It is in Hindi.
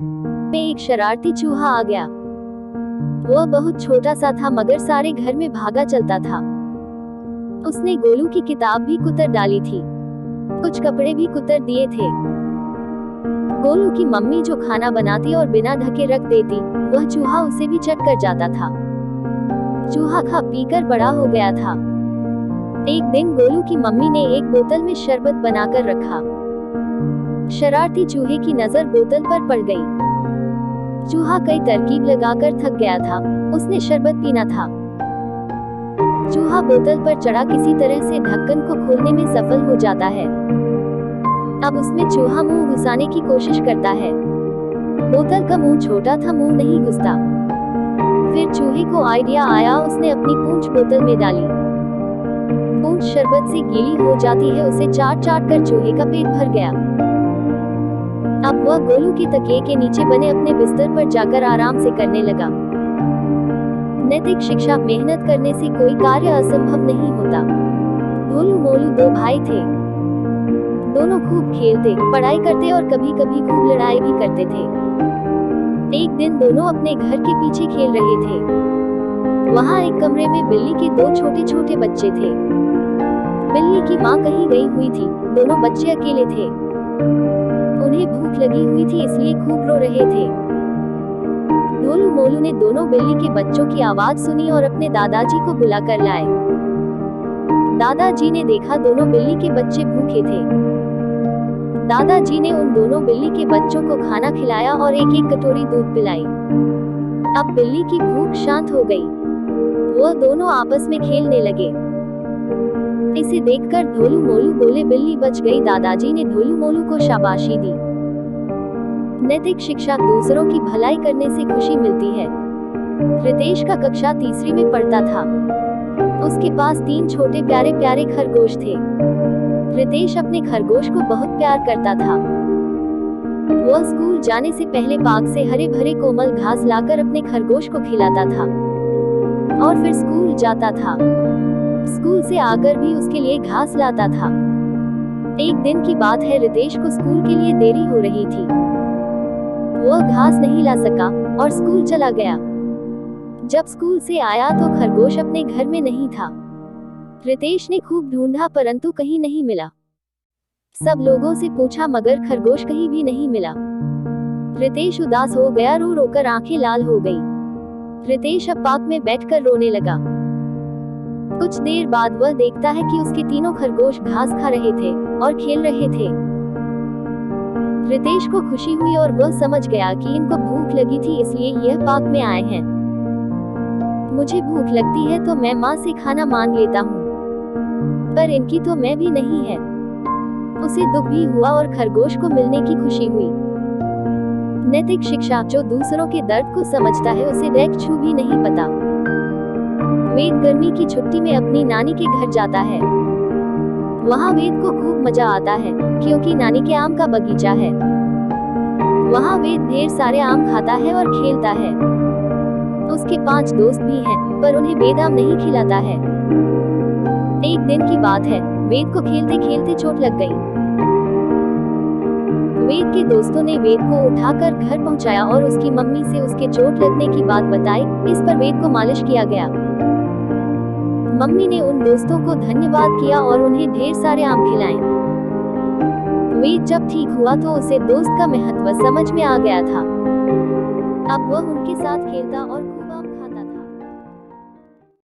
में एक शरारती चूहा आ गया। वह बहुत छोटा सा था मगर सारे घर में भागा चलता था। उसने गोलू की किताब भी कुतर डाली थी, कुछ कपड़े भी कुतर दिए थे। गोलू की मम्मी जो खाना बनाती और बिना ढके रख देती, वह चूहा उसे भी चट कर जाता था। चूहा खा पीकर बड़ा हो गया था। एक दिन गोलू की मम्मी ने एक बोतल में शरबत बनाकर रखा। शरारती चूहे की नजर बोतल पर पड़ गई। चूहा कई तरकीब लगाकर थक गया था, उसने शरबत पीना था। चूहा बोतल पर चढ़ा किसी तरह से ढक्कन को खोलने में सफल हो जाता है। अब उसमें चूहा मुंह घुसाने की कोशिश करता है। बोतल का मुंह छोटा था, मुंह नहीं घुसता। फिर चूहे को आइडिया आया, उसने अपनी पूंछ बोतल में डाली। पूंछ शरबत से गीली हो जाती है, उसे चाट चाट कर चूहे का पेट भर गया। अब वह गोलू के तकिए के नीचे बने अपने बिस्तर पर जाकर आराम से करने लगा। नैतिक शिक्षा: मेहनत करने से कोई कार्य असंभव नहीं होता। गोलू मोलू दो भाई थे। दोनों खूब खेलते, पढ़ाई करते और कभी कभी खूब लड़ाई भी करते थे। एक दिन दोनों अपने घर के पीछे खेल रहे थे। वहां एक कमरे में बिल्ली के दो छोटे छोटे बच्चे थे। बिल्ली की माँ कहीं गई हुई थी, दोनों बच्चे अकेले थे। उन्हें भूख लगी हुई थी इसलिए खूब रो रहे थे। गोलू मोलू ने दोनों बिल्ली के बच्चों की आवाज सुनी और अपने दादाजी को बुलाकर लाए। दादाजी ने देखा दोनों बिल्ली के बच्चे भूखे थे। दादाजी ने उन दोनों बिल्ली के बच्चों को खाना खिलाया और एक एक कटोरी दूध पिलाई। अब बिल्ली की भूख शांत हो गई। वह दोनों आपस में खेलने लगे। इसे देखकर ढोलू मोलू बोले, बिल्ली बच गई। दादाजी ने ढोलू मोलू को शाबाशी दी। नैतिक शिक्षा: दूसरों की भलाई करने से खुशी मिलती है। रितेश का कक्षा तीसरी में पढ़ता था। उसके पास 3 छोटे प्यारे प्यारे खरगोश थे। रितेश अपने खरगोश को बहुत प्यार करता था। वह स्कूल जाने से पहले पार्क से हरे भरे कोमल घास लाकर अपने खरगोश को खिलाता था और फिर स्कूल जाता था। स्कूल से आकर भी उसके लिए घास लाता था। एक दिन की बात है, रितेश को स्कूल के लिए देरी हो रही थी। वह घास नहीं ला सका और स्कूल चला गया। जब स्कूल से आया तो खरगोश अपने घर में नहीं था। रितेश ने खूब ढूंढा परंतु कहीं नहीं मिला। सब लोगों से पूछा मगर खरगोश कहीं भी नहीं मिला। रितेश उदास हो गया, रो रो कर आंखें लाल हो गई। रितेश अब पार्क में बैठकर रोने लगा। कुछ देर बाद वह देखता है कि उसके तीनों खरगोश घास खा रहे थे और खेल रहे थे। रितेश को खुशी हुई और वह समझ गया कि इनको भूख लगी थी इसलिए यह पार्क में आए हैं। मुझे भूख लगती है तो मैं माँ से खाना मांग लेता हूँ, पर इनकी तो मैं भी नहीं है। उसे दुख भी हुआ और खरगोश को मिलने की खुशी हुई। नैतिक शिक्षा: जो दूसरों के दर्द को समझता है उसे रैग छू भी नहीं पता। वेद गर्मी की छुट्टी में अपनी नानी के घर जाता है। वहाँ वेद को खूब मजा आता है क्योंकि नानी के आम का बगीचा है। वहाँ वेद ढेर सारे आम खाता है और खेलता है। उसके 5 दोस्त भी हैं, पर उन्हें वेद आम नहीं खिलाता है। एक दिन की बात है, वेद को खेलते खेलते चोट लग गई। वेद के दोस्तों ने वेद को उठाकर घर पहुंचाया और उसकी मम्मी से उसके चोट लगने की बात बताई। इस पर वेद को मालिश किया गया। मम्मी ने उन दोस्तों को धन्यवाद किया और उन्हें ढेर सारे आम खिलाए। वेद जब ठीक हुआ तो उसे दोस्त का महत्व समझ में आ गया था। अब वह उनके साथ खेलता और खूब आम